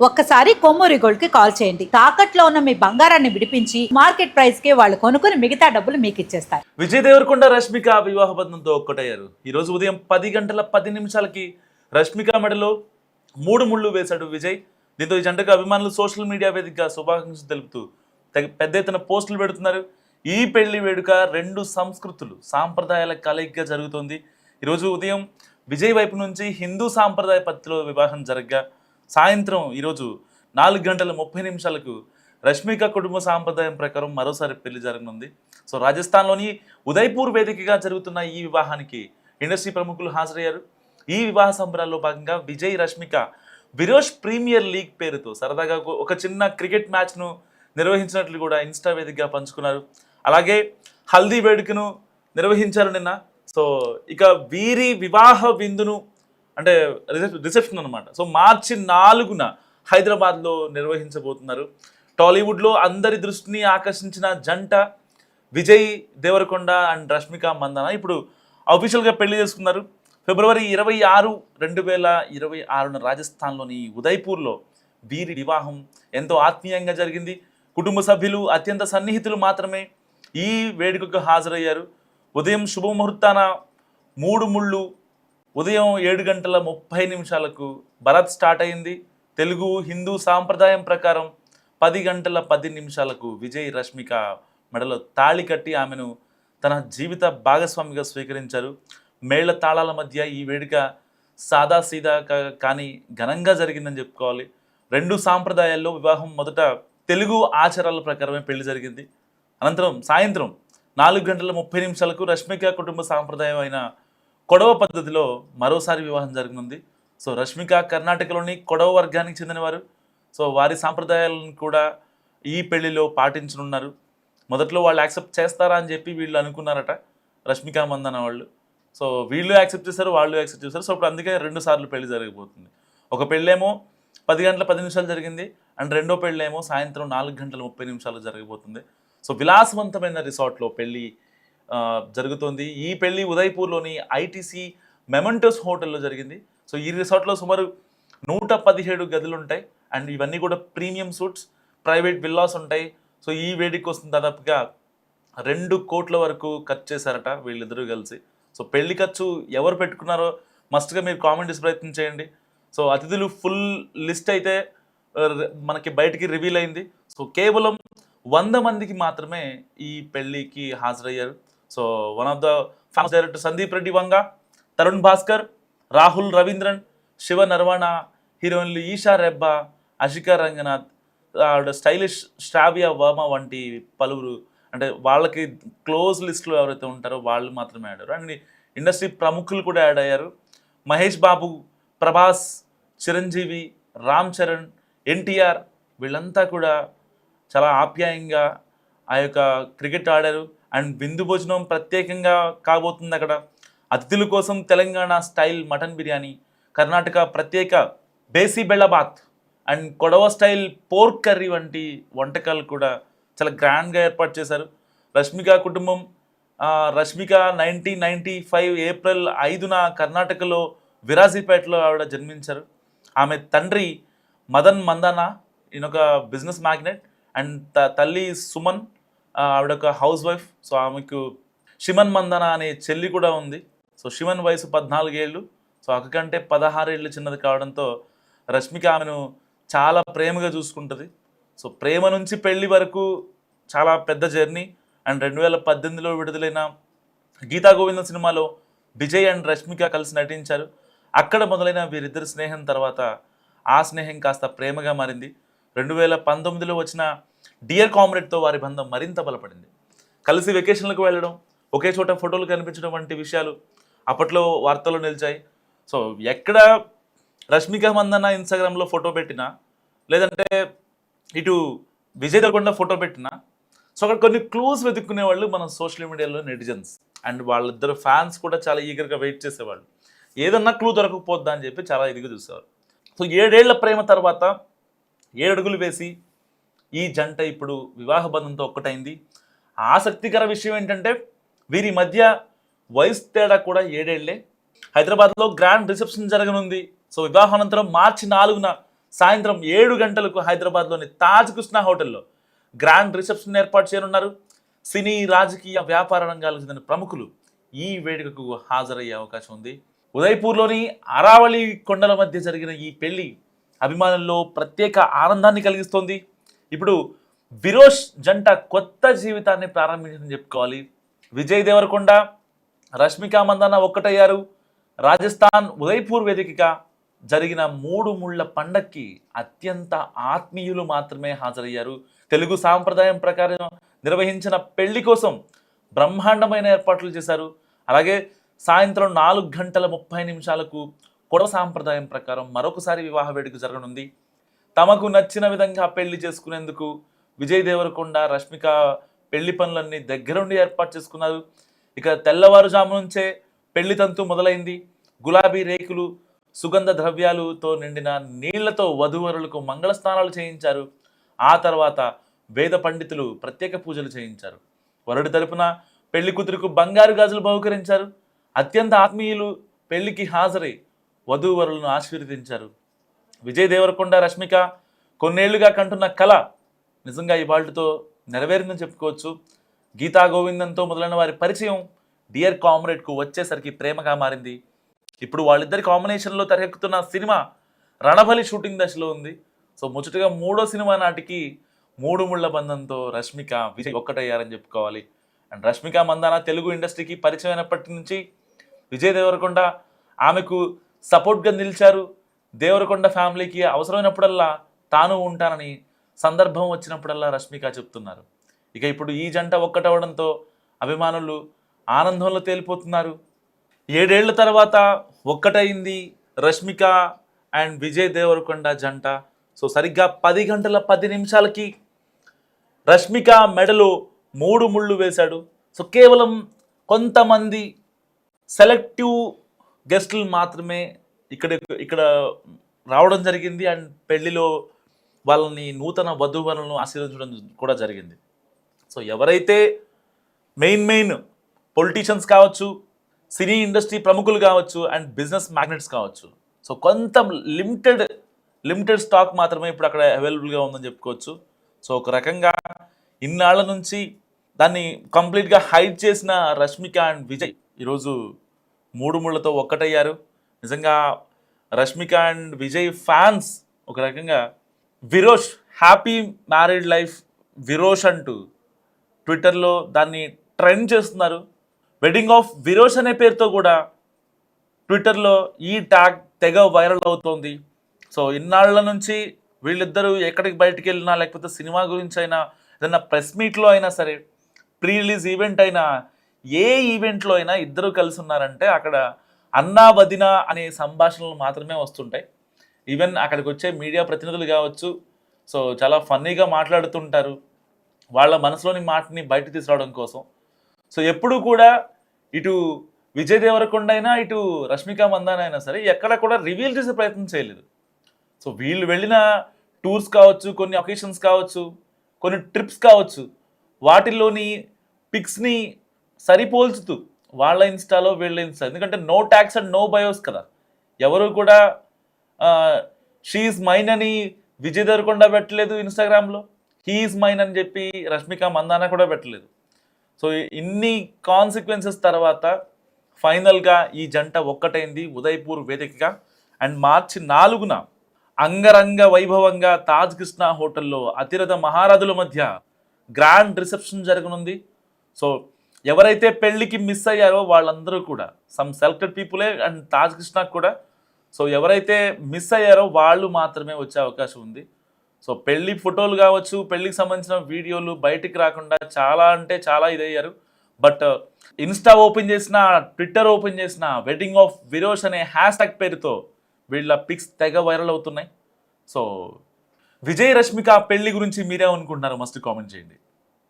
ఒక్కసారి కొమ్మూరి గోల్డ్ కి కాల్ చేయండి. తాకట్లో ఉన్న మీ బంగారాన్ని విడిపించి మార్కెట్ ప్రైస్ కి వాళ్ళు కొనుక్కుని మిగతా డబ్బులు మీకు ఇచ్చేస్తారు. విజయ్ దేవరకొండ రష్మిక వివాహ బంధంతో ఒక్కటయ్యారు. ఈ రోజు ఉదయం 10 గంటల 10 నిమిషాలకి రష్మిక మెడలో 3 ముళ్ళు వేశాడు విజయ్. దీంతో ఈ జంటకు అభిమానులు సోషల్ మీడియా వేదికగా శుభాకాంక్షలు తెలుపుతూ పెద్ద ఎత్తున పోస్టులు పెడుతున్నారు. ఈ పెళ్లి వేడుక 2 సంస్కృతులు సాంప్రదాయాల కలయికగా జరుగుతోంది. ఈరోజు ఉదయం విజయ్ వైపు నుంచి హిందూ సాంప్రదాయ పద్ధతిలో వివాహం జరగగా సాయంత్రం ఈరోజు 4 గంటల 30 నిమిషాలకు రష్మిక కుటుంబ సాంప్రదాయం ప్రకారం మరోసారి పెళ్లి జరగనుంది. సో రాజస్థాన్లోని ఉదయ్పూర్ వేదికగా జరుగుతున్న ఈ వివాహానికి ఇండస్ట్రీ ప్రముఖులు హాజరయ్యారు. ఈ వివాహ సంబరాల్లో భాగంగా విజయ్ రష్మిక విరోష్ ప్రీమియర్ లీగ్ పేరుతో సరదాగా ఒక చిన్న క్రికెట్ మ్యాచ్ను నిర్వహించినట్లు కూడా ఇన్స్టా వేదికగా పంచుకున్నారు. అలాగే హల్దీ వేడుకను నిర్వహించారు నిన్న. సో ఇక వీరి వివాహ విందును అంటే రిసెప్షన్ అనమాట. సో మార్చి 4న హైదరాబాద్లో నిర్వహించబోతున్నారు. టాలీవుడ్లో అందరి దృష్టిని ఆకర్షించిన జంట విజయ్ దేవరకొండ అండ్ రష్మిక మందన ఇప్పుడు అఫీషియల్గా పెళ్లి చేసుకున్నారు. ఫిబ్రవరి 26, 2026న రాజస్థాన్లోని ఉదయ్పూర్లో వీరి వివాహం ఎంతో ఆత్మీయంగా జరిగింది. కుటుంబ సభ్యులు అత్యంత సన్నిహితులు మాత్రమే ఈ వేడుకకు హాజరయ్యారు. ఉదయం శుభముహూర్తాన 3 ముళ్ళు ఉదయం 7 గంటల 30 నిమిషాలకు భరత్ స్టార్ట్ అయింది. తెలుగు హిందూ సాంప్రదాయం ప్రకారం 10 గంటల 10 నిమిషాలకు విజయ్ రష్మిక మెడలో తాళి కట్టి ఆమెను తన జీవిత భాగస్వామిగా స్వీకరించారు. మేళ్ల తాళాల మధ్య ఈ వేడుక సాదాసీదా కానీ ఘనంగా జరిగిందని చెప్పుకోవాలి. 2 సాంప్రదాయాల్లో వివాహం మొదట తెలుగు ఆచారాల ప్రకారమే పెళ్లి జరిగింది. అనంతరం సాయంత్రం 4 గంటల 30 నిమిషాలకు రష్మిక కుటుంబ సాంప్రదాయం అయిన కొడవ పద్ధతిలో మరోసారి వివాహం జరగనుంది. సో రష్మిక కర్ణాటకలోని కొడవ వర్గానికి చెందినవారు. సో వారి సాంప్రదాయాలను కూడా ఈ పెళ్లిలో పాటించనున్నారు. మొదట్లో వాళ్ళు యాక్సెప్ట్ చేస్తారా అని చెప్పి వీళ్ళు అనుకున్నారట, రష్మిక మందన వాళ్ళు. సో వీళ్ళు యాక్సెప్ట్ చేశారు, వాళ్ళు యాక్సెప్ట్ చేశారు. సో ఇప్పుడు అందుకే 2 సార్లు పెళ్లి జరగబోతుంది. ఒక పెళ్ళేమో 10 గంటల 10 నిమిషాలు జరిగింది అండ్ రెండో పెళ్ళేమో సాయంత్రం 4 గంటల 30 నిమిషాలు జరగబోతుంది. సో విలాసవంతమైన రిసార్ట్లో పెళ్లి జరుగుతోంది. ఈ పెళ్లి ఉదయ్పూర్లోని ఐటీసీ మెమెంటోస్ హోటల్లో జరిగింది. సో ఈ రిసార్ట్లో సుమారు 117 గదులు ఉంటాయి అండ్ ఇవన్నీ కూడా ప్రీమియం సూట్స్, ప్రైవేట్ విల్లాస్ ఉంటాయి. సో ఈ వేడికి వస్తుంది దాదాపుగా 2 కోట్ల వరకు ఖర్చు చేశారట వీళ్ళిద్దరూ కలిసి. సో పెళ్లి ఖర్చు ఎవరు పెట్టుకున్నారో మస్ట్గా మీరు కామెంట్ చేసి ప్రయత్నం చేయండి. సో అతిథులు ఫుల్ లిస్ట్ అయితే మనకి బయటికి రివీల్ అయింది. సో కేవలం 100 మందికి మాత్రమే ఈ పెళ్లికి హాజరయ్యారు. So one of the famous director Sandeep Reddy Vanga, Tarun Bhaskar, Rahul Ravindran, Shiva Nirvana, హీరోయిన్లు ఈషా రెబ్బా, అషికా రంగనాథ్, స్టైలిష్ శ్రావ్య వర్మ వంటి పలువురు అంటే వాళ్ళకి క్లోజ్ లిస్ట్లో ఎవరైతే ఉంటారో వాళ్ళు మాత్రమే ఆడారు. అండ్ ఇండస్ట్రీ ప్రముఖులు కూడా యాడ్ అయ్యారు. మహేష్ బాబు, ప్రభాస్, చిరంజీవి, రామ్ చరణ్, ఎన్టీఆర్ వీళ్ళంతా కూడా చాలా ఆప్యాయంగా ఆ యొక్క క్రికెట్ ఆడారు. అండ్ విందు భోజనం ప్రత్యేకంగా కాబోతుంది. అక్కడ అతిథుల కోసం తెలంగాణ స్టైల్ మటన్ బిర్యానీ, కర్ణాటక ప్రత్యేక bisi bele bath and Kodava style pork curry వంటి వంటకాలు కూడా చాలా గ్రాండ్గా ఏర్పాటు చేశారు. రష్మిక కుటుంబం రష్మిక 1995 ఏప్రిల్ 5న కర్ణాటకలో విరాజీపేటలో ఆవిడ జన్మించారు. ఆమె తండ్రి Madan Mandanna, ఈయనొక business magnate and తల్లి సుమన్, ఆవిడ ఒక హౌస్ వైఫ్. సో ఆమెకు షిమన్ మందన అనే చెల్లి కూడా ఉంది. సో షిమన్ వయసు 14 ఏళ్ళు. సో అక్క కంటే 16 ఏళ్ళు చిన్నది కావడంతో రష్మిక ఆమెను చాలా ప్రేమగా చూసుకుంటుంది. సో ప్రేమ నుంచి పెళ్లి వరకు చాలా పెద్ద జర్నీ. అండ్ 2018లో విడుదలైన గీతా గోవిందం సినిమాలో విజయ్ అండ్ రష్మిక కలిసి నటించారు. అక్కడ మొదలైన వీరిద్దరి స్నేహం తర్వాత ఆ స్నేహం కాస్త ప్రేమగా మారింది. 2019లో వచ్చిన డియర్ కామ్రేడ్తో వారి బంధం మరింత బలపడింది. కలిసి వెకేషన్లకు వెళ్ళడం, ఒకే చోట ఫోటోలు కనిపించడం వంటి విషయాలు అప్పట్లో వార్తల్లో నిలిచాయి. సో ఎక్కడ రష్మిక మందన్న ఇన్స్టాగ్రామ్లో ఫోటో పెట్టినా, లేదంటే ఇటు విజయ్ దేవరకొండ ఫోటో పెట్టినా, సో అక్కడ కొన్ని క్లూస్ వెతుక్కునే వాళ్ళు మన సోషల్ మీడియాలో నెటిజన్స్. అండ్ వాళ్ళిద్దరు ఫ్యాన్స్ కూడా చాలా ఈగర్గా వెయిట్ చేసేవాళ్ళు. ఏదన్నా క్లూ దొరకకపోద్దా అని చెప్పి చాలా ఇదిగా చూసేవారు. సో 7 ఏళ్ల ప్రేమ తర్వాత 7 అడుగులు వేసి ఈ జంట ఇప్పుడు వివాహ బంధంతో ఒక్కటైంది. ఆసక్తికర విషయం ఏంటంటే వీరి మధ్య వయసు తేడా కూడా 7 ఏళ్లే. హైదరాబాద్లో గ్రాండ్ రిసెప్షన్ జరగనుంది. సో వివాహానంతరం మార్చి 4న సాయంత్రం 7 గంటలకు హైదరాబాద్లోని తాజ్ కృష్ణ హోటల్లో గ్రాండ్ రిసెప్షన్ ఏర్పాటు చేయనున్నారు. సినీ, రాజకీయ, వ్యాపార రంగాలకు చెందిన ప్రముఖులు ఈ వేడుకకు హాజరయ్యే అవకాశం ఉంది. ఉదయపూర్లోని అరావళి కొండల మధ్య జరిగిన ఈ పెళ్లి అభిమానుల్లో ప్రత్యేక ఆనందాన్ని కలిగిస్తోంది. ఇప్పుడు విరోష్ జంట కొత్త జీవితాన్ని ప్రారంభించిందని చెప్పుకోవాలి. విజయ్ దేవరకొండ, రష్మిక మందాన ఒక్కటయ్యారు. రాజస్థాన్ ఉదయపూర్ వేదికగా జరిగిన 3 ముళ్ళ పండక్కి అత్యంత ఆత్మీయులు మాత్రమే హాజరయ్యారు. తెలుగు సాంప్రదాయం ప్రకారం నిర్వహించిన పెళ్లి కోసం బ్రహ్మాండమైన ఏర్పాట్లు చేశారు. అలాగే సాయంత్రం 4:30 కొడవ సాంప్రదాయం ప్రకారం మరొకసారి వివాహ వేడుక జరగనుంది. తమకు నచ్చిన విధంగా పెళ్లి చేసుకునేందుకు విజయ్ దేవరకొండ, రష్మిక పెళ్లి పనులన్నీ దగ్గరుండి ఏర్పాటు చేసుకున్నారు. ఇక తెల్లవారుజాము నుంచే పెళ్లి తంతు మొదలైంది. గులాబీ రేకులు, సుగంధ ద్రవ్యాలతో నిండిన నీళ్లతో వధూవరులకు మంగళ స్నానాలు చేయించారు. ఆ తర్వాత వేద పండితులు ప్రత్యేక పూజలు చేయించారు. వరుడి తరపున పెళ్లి కూతురుకు బంగారు గాజులు బహుకరించారు. అత్యంత ఆత్మీయులు పెళ్లికి హాజరై వధూవరులను ఆశీర్వదించారు. విజయ్ దేవరకొండ, రష్మిక కొన్నేళ్లుగా కంటున్న కళ నిజంగా ఇవాళ్లతో నెరవేరిందని చెప్పుకోవచ్చు. గీతా గోవిందంతో మొదలైన వారి పరిచయం డియర్ కామ్రేడ్కు వచ్చేసరికి ప్రేమగా మారింది. ఇప్పుడు వాళ్ళిద్దరి కాంబినేషన్లో తెరకెక్కుతున్న సినిమా రణబలి షూటింగ్ దశలో ఉంది. సో ముచ్చటగా 3వ సినిమా నాటికి 3 ముళ్ళ బంధంతో రష్మిక, విజయ్ ఒక్కటయ్యారని చెప్పుకోవాలి. అండ్ రష్మిక మందాన తెలుగు ఇండస్ట్రీకి పరిచయం అయినప్పటి నుంచి విజయ్ దేవరకొండ ఆమెకు సపోర్ట్గా నిలిచారు. దేవరకొండ ఫ్యామిలీకి అవసరమైనప్పుడల్లా తాను ఉంటానని సందర్భం వచ్చినప్పుడల్లా రష్మిక చెప్తున్నారు. ఇక ఇప్పుడు ఈ జంట ఒక్కటవడంతో అభిమానులు ఆనందంలో తేలిపోతున్నారు. 7 ఏళ్ల తర్వాత ఒక్కటైంది రష్మిక అండ్ విజయ్ దేవరకొండ జంట. సో సరిగ్గా 10:10 రష్మిక మెడలో 3 ముళ్ళు వేశాడు. సో కేవలం కొంతమంది సెలెక్టివ్ గెస్టులు మాత్రమే ఇక్కడ రావడం జరిగింది. అండ్ పెళ్లిలో వాళ్ళని నూతన వధూవరులను ఆశీర్వదించడం కూడా జరిగింది. సో ఎవరైతే మెయిన్ పొలిటీషియన్స్ కావచ్చు, సినీ ఇండస్ట్రీ ప్రముఖులు కావచ్చు, అండ్ బిజినెస్ మ్యాగ్నెట్స్ కావచ్చు, సో కొంత లిమిటెడ్ స్టాక్ మాత్రమే ఇప్పుడు అక్కడ అవైలబుల్గా ఉందని చెప్పుకోవచ్చు. సో ఒక రకంగా ఇన్నాళ్ల నుంచి దాన్ని కంప్లీట్గా హైడ్ చేసిన రష్మిక అండ్ విజయ్ ఈరోజు 3 ముళ్ళతో ఒక్కటయ్యారు. నిజంగా రష్మిక అండ్ విజయ్ ఫ్యాన్స్ ఒక రకంగా విరోష్ హ్యాపీ మ్యారీడ్ లైఫ్ విరోష్ అంటూ ట్విట్టర్లో దాన్ని ట్రెండ్ చేస్తున్నారు. వెడ్డింగ్ ఆఫ్ విరోష్ అనే పేరుతో కూడా ట్విట్టర్లో ఈ ట్యాగ్ తెగ వైరల్ అవుతోంది. సో ఇన్నాళ్ల నుంచి వీళ్ళిద్దరూ ఎక్కడికి బయటికి వెళ్ళినా, లేకపోతే సినిమా గురించి అయినా, ఏదైనా ప్రెస్ మీట్లో అయినా సరే, ప్రీ రిలీజ్ ఈవెంట్ అయినా, ఏ ఈవెంట్లో అయినా ఇద్దరు కలిసి ఉన్నారంటే అక్కడ అన్నా వదిన అనే సంభాషణలు మాత్రమే వస్తుంటాయి. ఈవెన్ అక్కడికి వచ్చే మీడియా ప్రతినిధులు కావచ్చు, సో చాలా ఫన్నీగా మాట్లాడుతుంటారు వాళ్ళ మనసులోని మాటని బయట తీసుకురావడం కోసం. సో ఎప్పుడు కూడా ఇటు విజయ్ దేవరకొండ అయినా, ఇటు రష్మిక మందాన అయినా సరే ఎక్కడ కూడా రివీల్ చేసే ప్రయత్నం చేయలేదు. సో వీళ్ళు వెళ్ళిన టూర్స్ కావచ్చు, కొన్ని ఒకేషన్స్ కావచ్చు, కొన్ని ట్రిప్స్ కావచ్చు, వాటిల్లోని పిక్స్ని సరిపోల్చుతూ వాళ్ళ ఇన్స్టాలో వీళ్ళ ఇన్స్టా, ఎందుకంటే నో ట్యాగ్స్ అండ్ నో బయోస్ కదా, ఎవరు కూడా షీఈస్ మైన్ అని విజయ్ దేవరకొండ పెట్టలేదు ఇన్స్టాగ్రామ్లో, హీఈస్ మైన్ అని చెప్పి రష్మిక మందాన కూడా పెట్టలేదు. సో ఇన్ని కాన్సిక్వెన్సెస్ తర్వాత ఫైనల్గా ఈ జంట ఒక్కటైంది ఉదయపూర్ వేదికగా. అండ్ మార్చి 4న అంగరంగ వైభవంగా తాజ్ కృష్ణ హోటల్లో అతిరథ మహారథుల మధ్య గ్రాండ్ రిసెప్షన్ జరగనుంది. సో ఎవరైతే పెళ్లికి మిస్ అయ్యారో వాళ్ళందరూ కూడా సమ్ సెలెక్టెడ్ పీపులే అండ్ తాజ్ కృష్ణకు కూడా, సో ఎవరైతే మిస్ అయ్యారో వాళ్ళు మాత్రమే వచ్చే అవకాశం ఉంది. సో పెళ్లి ఫోటోలు కావచ్చు, పెళ్లికి సంబంధించిన వీడియోలు బయటికి రాకుండా చాలా అంటే చాలా ఇదయ్యారు. బట్ ఇన్స్టా ఓపెన్ చేసిన, ట్విట్టర్ ఓపెన్ చేసిన వెడ్డింగ్ ఆఫ్ విరోష్ అనే హ్యాష్ట్యాగ్ పేరుతో వీళ్ళ పిక్స్ తెగ వైరల్ అవుతున్నాయి. సో విజయ్ రష్మిక పెళ్లి గురించి మీరేమనుకుంటున్నారు మస్ట్ కామెంట్ చేయండి.